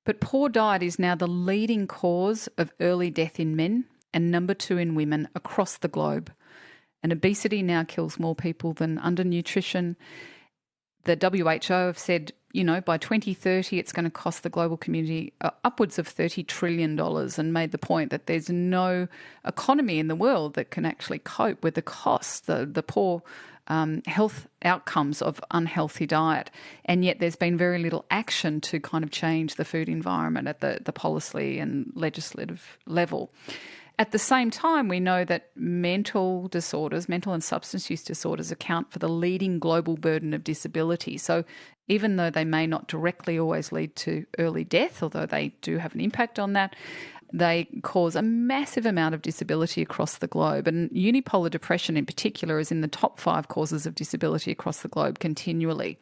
But poor diet is now the leading cause of early death in men and number 2 in women across the globe. And obesity now kills more people than undernutrition. The WHO have said, by 2030, it's going to cost the global community upwards of $30 trillion, and made the point that there's no economy in the world that can actually cope with the costs, the poor health outcomes of unhealthy diet. And yet there's been very little action to kind of change the food environment at the policy and legislative level. At the same time, we know that mental and substance use disorders account for the leading global burden of disability. So even though they may not directly always lead to early death, although they do have an impact on that, they cause a massive amount of disability across the globe. And unipolar depression in particular is in the top 5 causes of disability across the globe continually.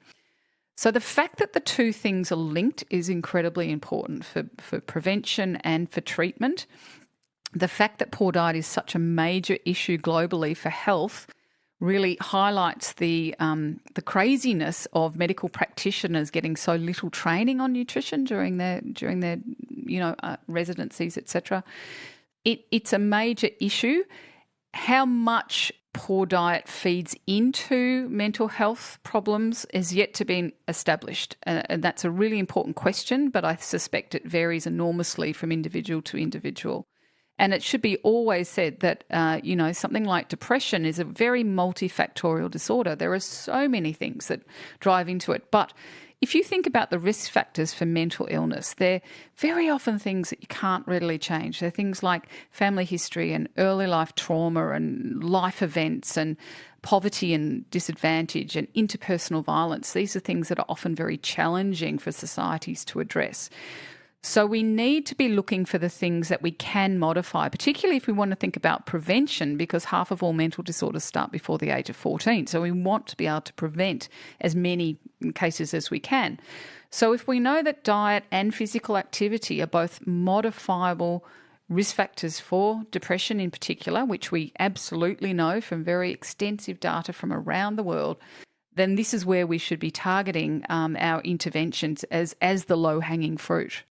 So the fact that the two things are linked is incredibly important for prevention and for treatment. The fact that poor diet is such a major issue globally for health really highlights the craziness of medical practitioners getting so little training on nutrition during their residencies, etc. It's a major issue. How much poor diet feeds into mental health problems is yet to be established, and that's a really important question. But I suspect it varies enormously from individual to individual. And it should be always said that, something like depression is a very multifactorial disorder. There are so many things that drive into it. But if you think about the risk factors for mental illness, they're very often things that you can't readily change. They're things like family history and early life trauma and life events and poverty and disadvantage and interpersonal violence. These are things that are often very challenging for societies to address. So we need to be looking for the things that we can modify, particularly if we want to think about prevention, because half of all mental disorders start before the age of 14. So we want to be able to prevent as many cases as we can. So if we know that diet and physical activity are both modifiable risk factors for depression in particular, which we absolutely know from very extensive data from around the world, then this is where we should be targeting our interventions as the low-hanging fruit.